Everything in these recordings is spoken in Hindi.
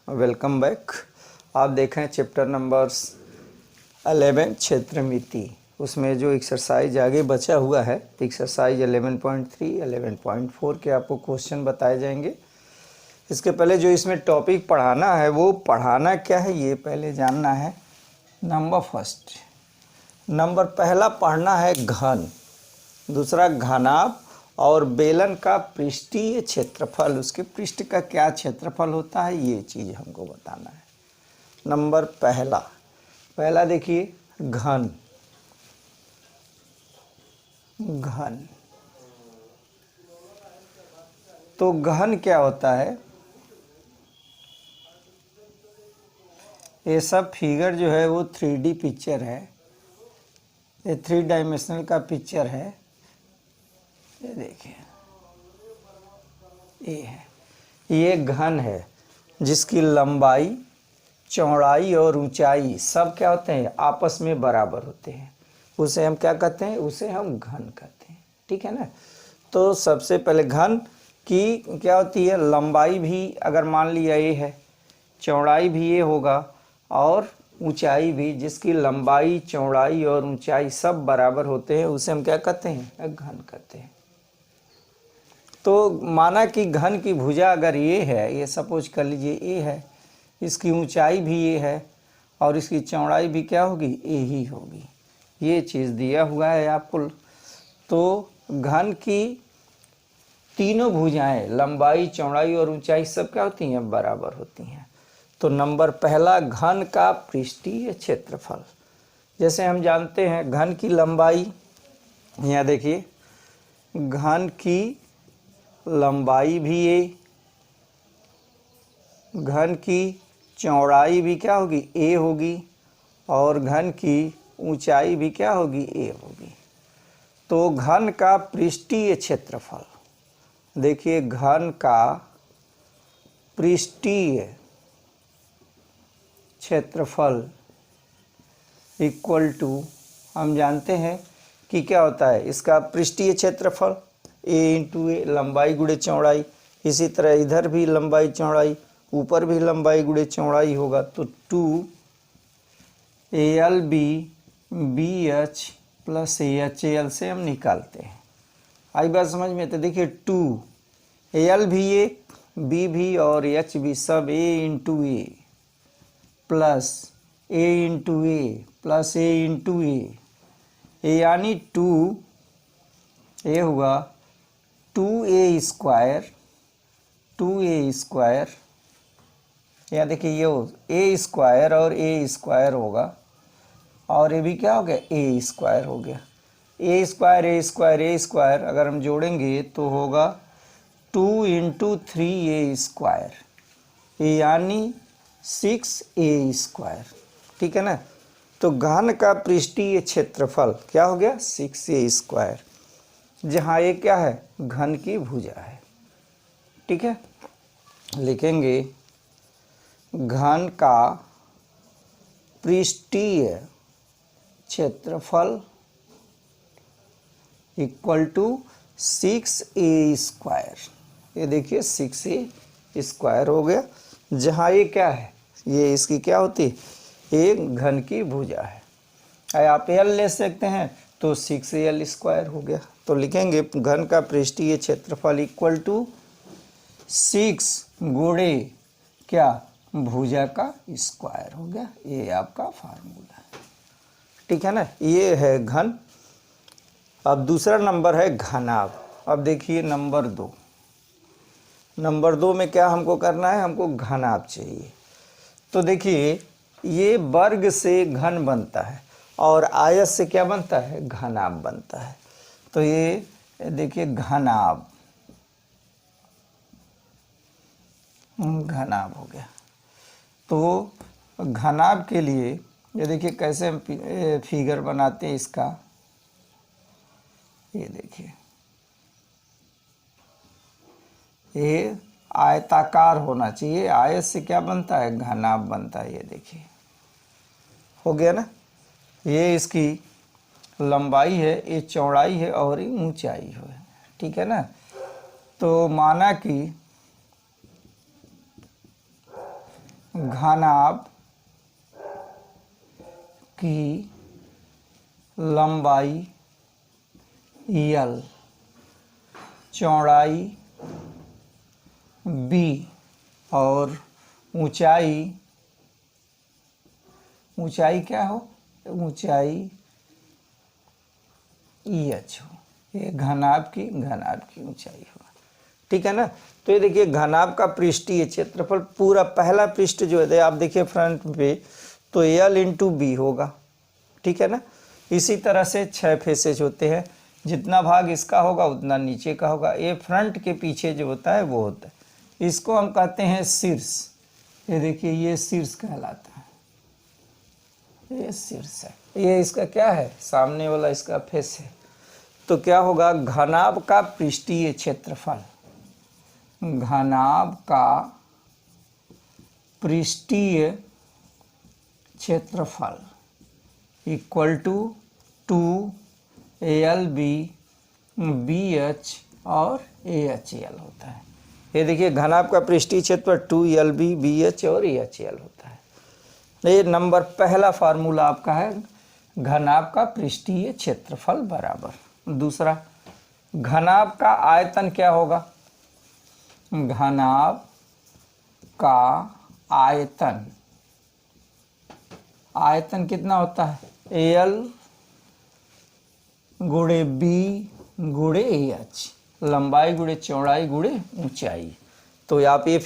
Welcome back. आप देख रहे हैं चैप्टर नंबर 11 क्षेत्र मिति। उसमें जो एक्सरसाइज आगे बचा हुआ है, एक्सरसाइज 11.3 11.4 के आपको क्वेश्चन बताए जाएंगे। इसके पहले जो इसमें टॉपिक पढ़ाना है वो पढ़ाना क्या है ये पहले जानना है। नंबर पहला पढ़ना है घन, दूसरा घनाभ और बेलन का पृष्ठीय क्षेत्रफल, उसके पृष्ठ का क्या क्षेत्रफल होता है ये चीज़ हमको बताना है। नंबर पहला देखिए घन। तो घन क्या होता है, ये सब फिगर जो है वो 3D पिक्चर है, ये 3 डायमेंशनल का पिक्चर है। ये देखिए ये है, ये घन है जिसकी लंबाई चौड़ाई और ऊंचाई सब क्या होते हैं, आपस में बराबर होते हैं। उसे हम क्या कहते हैं, उसे हम घन कहते हैं। ठीक है ना। तो सबसे पहले घन की क्या होती है, लंबाई भी अगर मान लिया ये है, चौड़ाई भी ये होगा और ऊंचाई भी, जिसकी लंबाई चौड़ाई और ऊंचाई सब बराबर होते हैं, उसे हम क्या कहते हैं, घन कहते हैं। तो माना कि घन की भुजा अगर ये है, ये सपोज कर लीजिए ये है, इसकी ऊंचाई भी ये है और इसकी चौड़ाई भी क्या होगी, ये ही होगी। ये चीज़ दिया हुआ है आपको। तो घन की तीनों भुजाएं लंबाई चौड़ाई और ऊंचाई सब क्या होती हैं, बराबर होती हैं। तो नंबर पहला घन का पृष्ठीय क्षेत्रफल। जैसे हम जानते हैं घन की लंबाई, यहाँ देखिए घन की लंबाई भी ये, घन की चौड़ाई भी क्या होगी, ए होगी और घन की ऊंचाई भी क्या होगी, ए होगी। तो घन का पृष्ठीय क्षेत्रफल, देखिए घन का पृष्ठीय क्षेत्रफल इक्वल टू, हम जानते हैं कि क्या होता है इसका पृष्ठीय क्षेत्रफल, ए इंटू ए, लंबाई गुणे चौड़ाई। इसी तरह इधर भी लंबाई चौड़ाई, ऊपर भी लंबाई गुणे चौड़ाई होगा। तो 2ALB BH प्लस AHL से हम निकालते हैं। आई बात समझ में। तो देखिए 2AL भी ए, B भी और H भी सब A into A plus A into A plus A into A, यानी 2 ये हुआ 2A स्क्वायर, 2A स्क्वायर, या देखिए ये A स्क्वायर और A स्क्वायर होगा और ये भी क्या हो गया, A स्क्वायर हो गया। A square A square A square अगर हम जोड़ेंगे तो होगा 2 इंटू 3A स्क्वायर, यानी 6A स्क्वायर। ठीक है ना। तो घन का पृष्ठीय क्षेत्रफल क्या हो गया, 6A स्क्वायर, जहाँ ये क्या है, घन की भुजा है। ठीक है। लिखेंगे घन का पृष्ठीय क्षेत्रफल इक्वल टू 6A स्क्वायर। ये देखिए 6A स्क्वायर हो गया, जहाँ ये क्या है, ये इसकी क्या होती है, एक घन की भुजा है। आप L ले सकते हैं तो 6AL स्क्वायर हो गया। तो लिखेंगे घन का पृष्ठीय क्षेत्रफल इक्वल टू 6 गुणे क्या, भुजा का स्क्वायर हो गया। ये आपका फार्मूला है। ठीक है ना। ये है घन। अब दूसरा नंबर है घनाभ। अब देखिए नंबर 2 में क्या हमको करना है, हमको घनाभ चाहिए। तो देखिए ये वर्ग से घन बनता है और आयत से क्या बनता है, घनाभ बनता है। तो ये देखिए घनाभ हो गया। तो घनाभ के लिए ये देखिए कैसे हम फिगर बनाते हैं इसका। ये देखिए ये आयताकार होना चाहिए, आयत से क्या बनता है, घनाभ बनता है। ये देखिए हो गया ना। ये इसकी लंबाई है, ये चौड़ाई है और ये ऊंचाई है। ठीक है ना। तो माना कि घनाभ की लंबाई L, चौड़ाई B और ऊंचाई क्या हो, ऊंचाई EH हो। ये घनाभ की ऊंचाई हो, ठीक है ना। तो ये देखिए घनाभ का पृष्ठीय क्षेत्रफल पूरा पहला पृष्ठ जो है आप देखिए फ्रंट पे, तो L इंटू बी होगा, ठीक है ना। इसी तरह से 6 फेसेज होते हैं, जितना भाग इसका होगा उतना नीचे का होगा। ये फ्रंट के पीछे जो होता है वो होता है, इसको हम कहते हैं शीर्ष। ये देखिए ये शीर्ष कहलाता है, ये शीर्ष है। ये इसका क्या है, सामने वाला इसका फेस है। तो क्या होगा, घनाभ का पृष्ठीय क्षेत्रफल, घनाभ का पृष्ठीय क्षेत्रफल इक्वल टू 2LB BH और AHL होता है। ये देखिए घनाभ का पृष्ठीय क्षेत्रफल 2LB BH और AHL होता है। ये नंबर पहला फार्मूला आपका है, घनाभ का पृष्ठीय क्षेत्रफल बराबर। दूसरा, घनाभ का आयतन क्या होगा, घनाभ का आयतन कितना होता है, L गुणे B गुणे AH, लंबाई गुणे चौड़ाई गुणे ऊंचाई। तो आप ये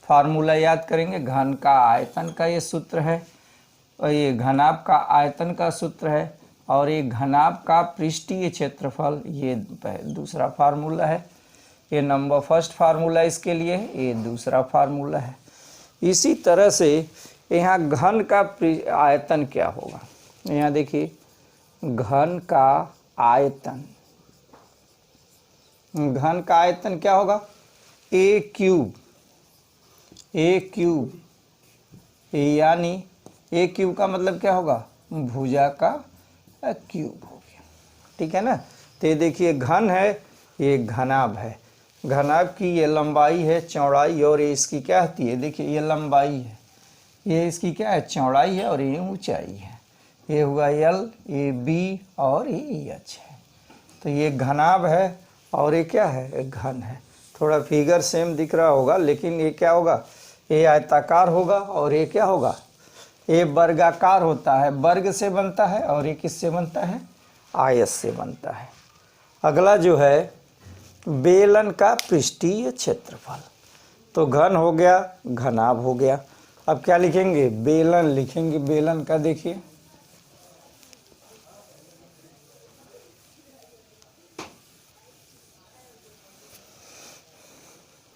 फार्मूला याद करेंगे, घन का आयतन का ये सूत्र है, और ये घनाभ का आयतन का सूत्र है, और ये घनाभ का पृष्ठीय क्षेत्रफल ये दूसरा फार्मूला है। ये नंबर फर्स्ट फार्मूला इसके लिए है, ये दूसरा फार्मूला है। इसी तरह से यहाँ घन का आयतन क्या होगा, यहाँ देखिए घन का आयतन क्या होगा, A क्यूब, यानी A क्यूब का मतलब क्या होगा, भुजा का क्यूब हो गया, ठीक है ना। तो ये देखिए घन है, ये घनाभ है, घनाभ की ये लंबाई है, चौड़ाई, और ये इसकी क्या होती है, देखिए ये लंबाई है, ये इसकी क्या है, चौड़ाई है, और ये ऊंचाई है। ये हुआ L, ये B और ये H है। तो ये घनाभ है और ये क्या है, घन है। थोड़ा फिगर सेम दिख रहा होगा, लेकिन ये क्या होगा, ये आयताकार होगा, और ये क्या होगा, ये वर्गाकार होता है, वर्ग से बनता है, और ये किससे बनता है, आयत से बनता है। अगला जो है बेलन का पृष्ठीय क्षेत्रफल। तो घन हो गया, घनाभ हो गया। अब क्या लिखेंगे, बेलन लिखेंगे। बेलन का देखिए,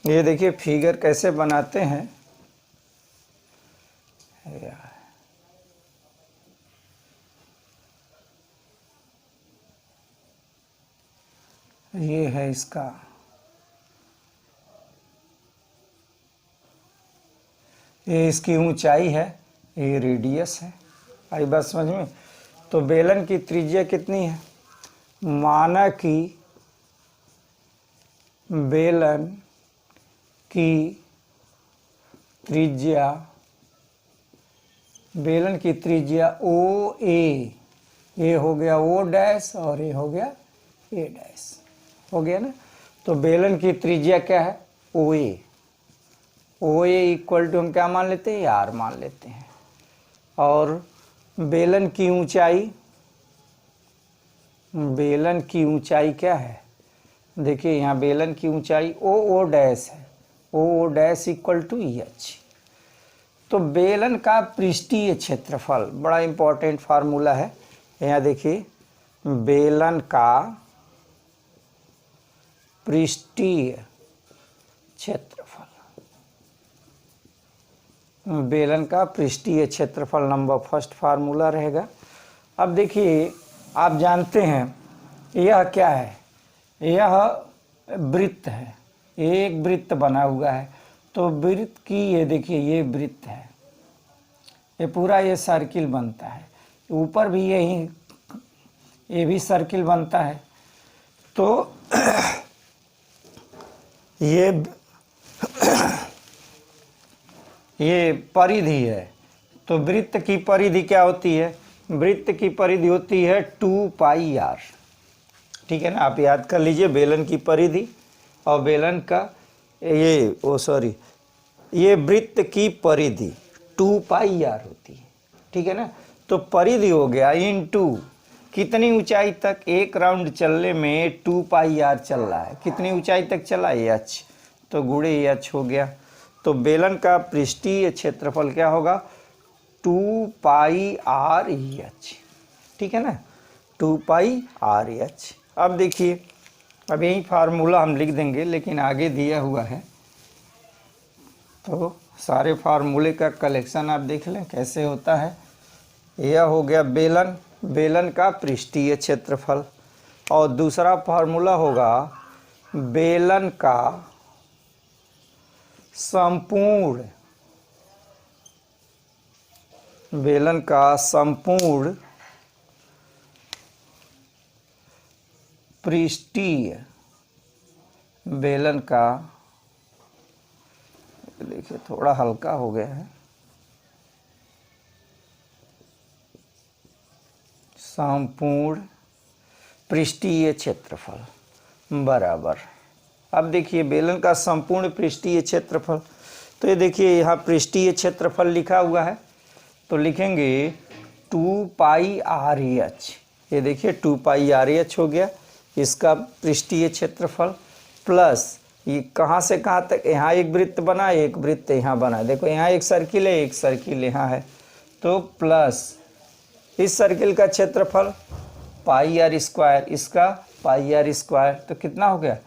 ये देखिए फिगर कैसे बनाते हैं, ये है इसका, ये इसकी ऊंचाई है, ये रेडियस है। आई बात समझ में। तो बेलन की त्रिज्या कितनी है, माना कि बेलन की त्रिज्या OA, ये हो गया O डैश और ये हो गया A डैश, हो गया ना। तो बेलन की त्रिज्या क्या है, OA इक्वल टू हम क्या मान लेते हैं, R मान लेते हैं। और बेलन की ऊंचाई क्या है, देखिए यहाँ बेलन की ऊंचाई O डैश है, O dash equal to EH। तो बेलन का पृष्ठीय क्षेत्रफल बड़ा इंपॉर्टेंट फार्मूला है। यहाँ देखिए बेलन का पृष्ठीय क्षेत्रफल नंबर फर्स्ट फार्मूला रहेगा। अब देखिए आप जानते हैं यह क्या है, यह वृत्त है, एक वृत्त बना हुआ है। तो वृत्त की ये देखिए ये वृत्त है, ये पूरा ये सर्किल बनता है, ऊपर भी ये भी सर्किल बनता है। तो ये ये परिधि है। तो वृत्त की परिधि क्या होती है? वृत्त की परिधि होती है 2πr। ठीक है ना, आप याद कर लीजिए बेलन की परिधि और बेलन का ये वृत्त की परिधि 2πr होती है। ठीक है ना, तो परिधि हो गया इनटू कितनी ऊंचाई तक, एक राउंड चलने में 2πr चल रहा है, कितनी ऊंचाई तक चला h, तो गुणे h हो गया। तो बेलन का पृष्ठीय क्षेत्रफल क्या होगा? 2πrh। ठीक है ना, 2πrh। अब देखिए, अब यही फार्मूला हम लिख देंगे, लेकिन आगे दिया हुआ है तो सारे फार्मूले का कलेक्शन आप देख लें कैसे होता है। यह हो गया बेलन का पृष्ठीय क्षेत्रफल, और दूसरा फार्मूला होगा बेलन का संपूर्ण पृष्ठीय, बेलन का, देखिए थोड़ा हल्का हो गया है, संपूर्ण पृष्ठीय क्षेत्रफल बराबर। अब देखिए बेलन का संपूर्ण पृष्ठीय क्षेत्रफल, तो ये देखिए यहाँ पृष्ठीय क्षेत्रफल लिखा हुआ है, तो लिखेंगे 2πrh। ये देखिए 2πrh हो गया इसका पृष्ठीय क्षेत्रफल, प्लस ये कहाँ से कहाँ तक, यहाँ एक वृत्त बना, एक वृत्त यहाँ बना, देखो यहाँ एक सर्किल है, एक सर्किल यहाँ है, तो प्लस इस सर्किल का क्षेत्रफल πr², इसका πr², तो कितना हो गया?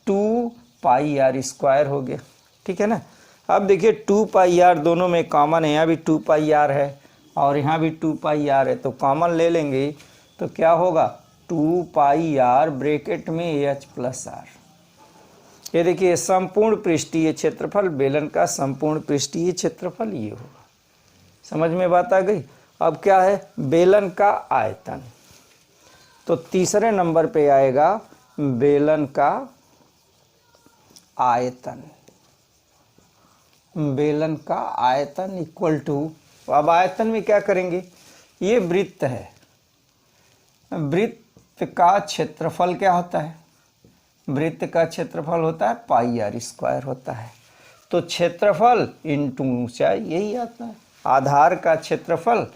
2πr² हो गया। ठीक है ना, अब देखिए 2πr दोनों में कॉमन है, यहाँ भी 2πr है और यहाँ भी 2πr है, तो कॉमन ले लेंगे तो क्या होगा? 2πr ब्रैकेट में h प्लस r। ये देखिए संपूर्ण पृष्ठीय क्षेत्रफल, बेलन का संपूर्ण पृष्ठीय क्षेत्रफल ये होगा। समझ में बात आ गई? अब क्या है? बेलन का आयतन, तो तीसरे नंबर पे आएगा बेलन का आयतन। बेलन का आयतन इक्वल टू, अब आयतन में क्या करेंगे? ये वृत्त है, वृत्त का क्षेत्रफल क्या होता है? वृत्त का क्षेत्रफल होता है πr² होता है, तो क्षेत्रफल इंटू ऊंचाई, यही आता है। आधार का क्षेत्रफल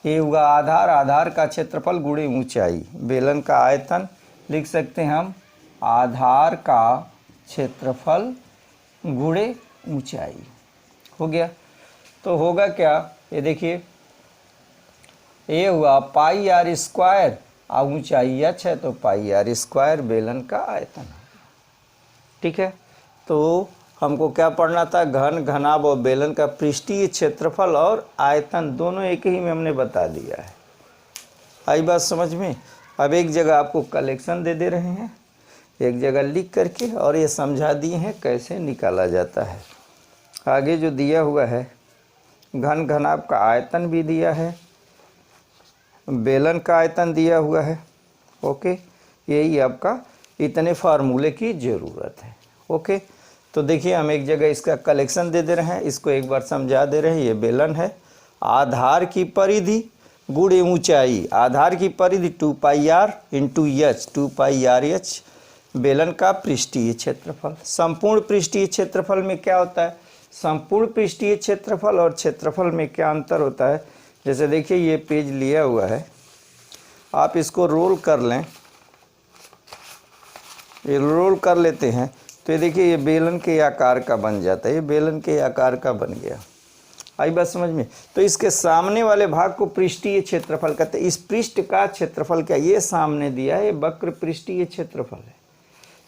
ये हुआ आधार का क्षेत्रफल गुणे ऊंचाई। बेलन का आयतन लिख सकते हैं हम आधार का क्षेत्रफल गुणे ऊंचाई, हो गया। तो होगा क्या? ये देखिए ये हुआ πr² और ऊंचाई h है, तो πr² बेलन का आयतन। ठीक है, तो हमको क्या पढ़ना था? घन, घनाभ और बेलन का पृष्ठीय क्षेत्रफल और आयतन दोनों एक ही में हमने बता दिया है। आई बात समझ में? अब एक जगह आपको कलेक्शन दे दे रहे हैं, एक जगह लिख करके, और ये समझा दिए हैं कैसे निकाला जाता है। आगे जो दिया हुआ है घन, घनाभ का आयतन भी दिया है, बेलन का आयतन दिया हुआ है। ओके, यही आपका इतने फार्मूले की ज़रूरत है। ओके, तो देखिए हम एक जगह इसका कलेक्शन दे रहे हैं, इसको एक बार समझा दे रहे हैं। ये बेलन है, आधार की परिधि गुणे ऊंचाई, आधार की परिधि 2πr इंटू h, 2πrh बेलन का पृष्ठीय क्षेत्रफल। संपूर्ण पृष्ठीय क्षेत्रफल में क्या होता है? संपूर्ण पृष्ठीय क्षेत्रफल और क्षेत्रफल में क्या अंतर होता है? जैसे देखिए ये पेज लिया हुआ है, आप इसको रोल कर लें, ये रोल कर लेते हैं तो ये देखिए ये बेलन के आकार का बन जाता है, ये बेलन के आकार का बन गया। आई बात समझ में? तो इसके सामने वाले भाग को पृष्ठीय क्षेत्रफल कहते हैं। इस पृष्ठ का क्षेत्रफल क्या? ये सामने दिया है, ये वक्र पृष्ठीय क्षेत्रफल है।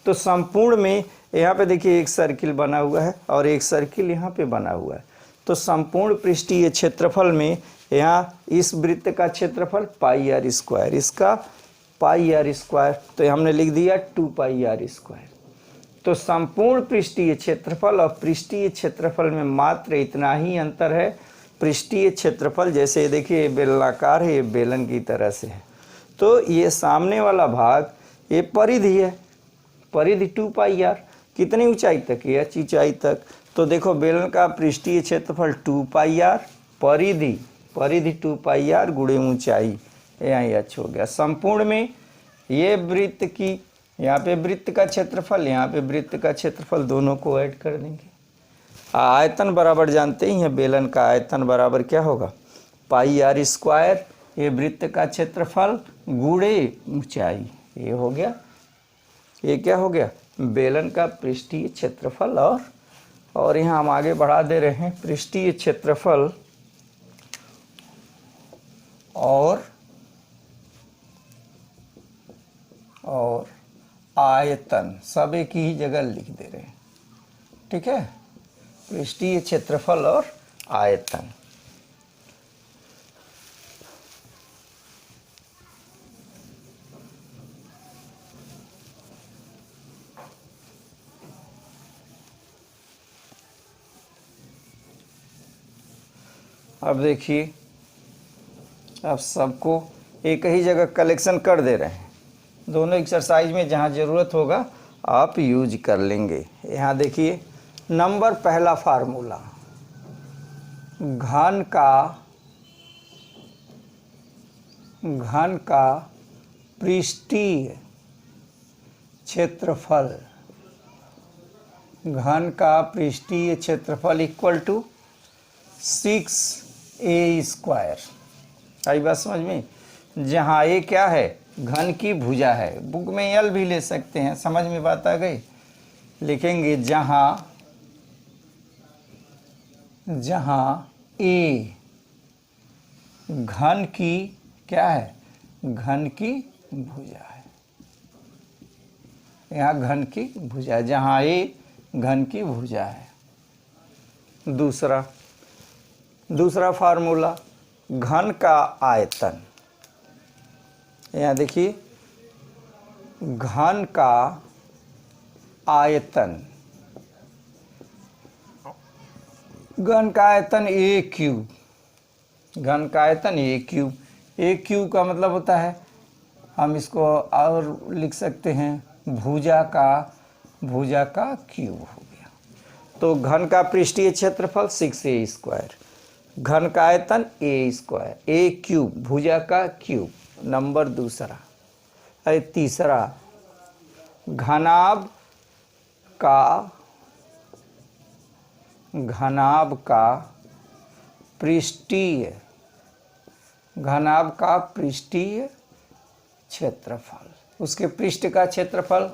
तो संपूर्ण में यहाँ पे देखिए एक सर्किल बना हुआ है और एक सर्किल यहाँ पे बना हुआ है, तो संपूर्ण पृष्ठीय क्षेत्रफल में यहाँ इस वृत्त का क्षेत्रफल πr², इसका πr², तो हमने लिख दिया 2πr²। तो संपूर्ण पृष्ठीय क्षेत्रफल और पृष्ठीय क्षेत्रफल में मात्र इतना ही अंतर है। पृष्ठीय क्षेत्रफल जैसे देखिए बेलनाकार है, ये बेलन की तरह से है, तो ये सामने वाला भाग ये परिधि है, परिधि 2πr, कितनी ऊंचाई तक? h ऊंचाई तक, तो देखो बेलन का पृष्ठीय क्षेत्रफल 2 पाई आर, परिधि 2 पाई आर गुणे ऊंचाई, यहाँ h हो गया। संपूर्ण में ये वृत्त की, यहाँ पे वृत्त का क्षेत्रफल, यहाँ पे वृत्त का क्षेत्रफल, दोनों को ऐड कर देंगे। आयतन बराबर जानते ही हैं, बेलन का आयतन बराबर क्या होगा, पाई आर स्क्वायर, ये वृत्त का क्षेत्रफल गुणे ऊंचाई, ये हो गया, ये क्या हो गया, बेलन का पृष्ठीय क्षेत्रफल। और यहाँ हम आगे बढ़ा दे रहे हैं, पृष्ठीय क्षेत्रफल और आयतन सब एक ही जगह लिख दे रहे हैं, ठीक है, पृष्ठीय क्षेत्रफल और आयतन। अब देखिए, अब सबको एक ही जगह कलेक्शन कर दे रहे हैं, दोनों एक्सरसाइज में जहाँ ज़रूरत होगा आप यूज कर लेंगे। यहाँ देखिए नंबर पहला फार्मूला, घन का पृष्ठीय क्षेत्रफल, घन का पृष्ठीय क्षेत्रफल इक्वल टू 6a स्क्वायर। आई बात समझ में, जहाँ ए क्या है, घन की भुजा है, बुक में एल भी ले सकते हैं, समझ में बात आ गई। लिखेंगे जहाँ ए घन की क्या है, घन की भुजा है, यहाँ घन की भुजा है, जहाँ ए घन की भुजा है। दूसरा फार्मूला, घन का आयतन, यहाँ देखिए घन का आयतन, घन का आयतन ए क्यूब, घन का आयतन ए क्यूब, ए क्यूब का मतलब होता है, हम इसको और लिख सकते हैं भुजा का क्यूब हो गया। तो घन का पृष्ठीय क्षेत्रफल 6a स्क्वायर, घन का आयतन ए स्क्वायर, ए क्यूब, भुजा का क्यूब, नंबर दूसरा। अरे तीसरा, घनाभ का पृष्ठीय क्षेत्रफल, उसके पृष्ठ का क्षेत्रफल,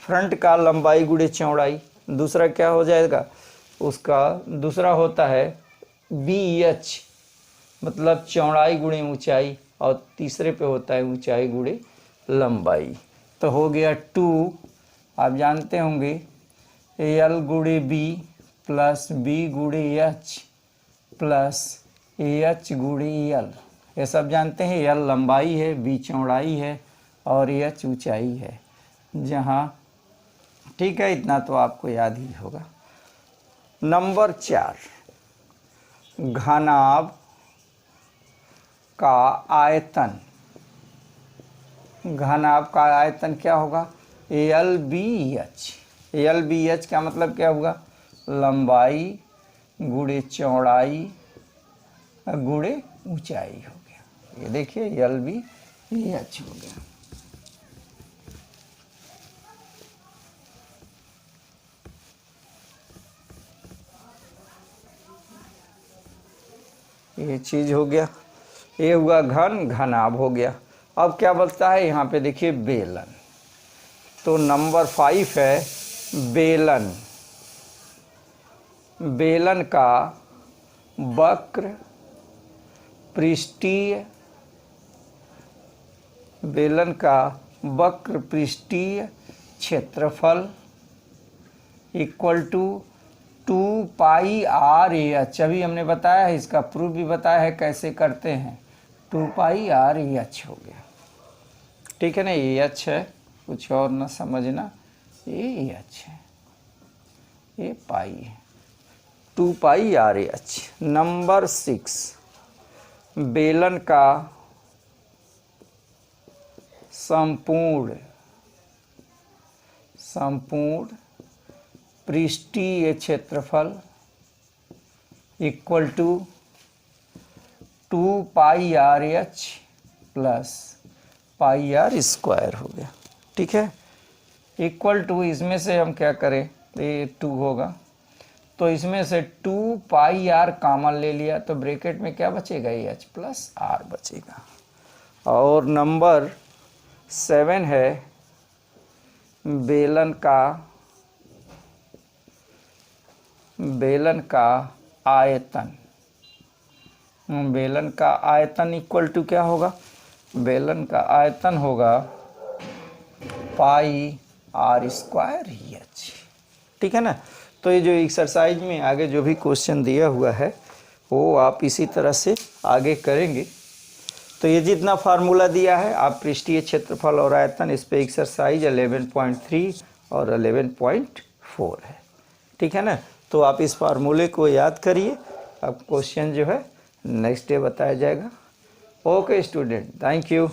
फ्रंट का लंबाई गुणे चौड़ाई। दूसरा क्या हो जाएगा, उसका दूसरा होता है BH, मतलब चौड़ाई गुणे ऊंचाई, और तीसरे पे होता है ऊंचाई गुणे लंबाई। तो हो गया 2, आप जानते होंगे L गुणे B प्लस B गुणे H प्लस AH गुणे L, ये सब जानते हैं। L लंबाई है, B चौड़ाई है और H ऊंचाई है, जहाँ, ठीक है, इतना तो आपको याद ही होगा। नंबर 4, घनाभ का आयतन, घनाभ का आयतन क्या होगा, LBH, LBH का मतलब क्या होगा, लंबाई गुणे चौड़ाई गुणे ऊंचाई हो गया। ये देखिए LBH हो गया। ये चीज़ हो गया, ये हुआ घन, घनाभ हो गया। अब क्या बचता है, यहाँ पे देखिए बेलन। तो नंबर 5 है बेलन, बेलन का वक्र पृष्ठीय, बेलन का वक्र पृष्ठीय क्षेत्रफल equal to 2 pi r h. अभी हमने बताया है, इसका प्रूफ भी बताया है कैसे करते हैं, 2 पाई आर एच हो गया, ठीक है ना, ये एच है, कुछ और ना समझना, ये एच है, ये पाई है, 2 पाई आर एच। नंबर 6, बेलन का संपूर्ण पृष्ठीय क्षेत्रफल equal to 2πr(h) plus πr² हो गया। ठीक है, इक्वल टू, इसमें से हम क्या करें, ये 2 होगा तो इसमें से 2πr कॉमन ले लिया तो ब्रैकेट में क्या बचेगा, h प्लस r बचेगा। और नंबर 7 है बेलन का आयतन। बेलन का आयतन इक्वल टू क्या होगा, बेलन का आयतन होगा πr²h। ठीक है ना। तो ये जो एक्सरसाइज में आगे जो भी क्वेश्चन दिया हुआ है वो आप इसी तरह से आगे करेंगे। तो ये जितना फार्मूला दिया है आप पृष्ठीय क्षेत्रफल और आयतन, इस पे एक्सरसाइज 11.3 और 11.4 है। ठीक है ना। तो आप इस फार्मूले को याद करिए, अब क्वेश्चन जो है नेक्स्ट डे बताया जाएगा। Okay student, thank you.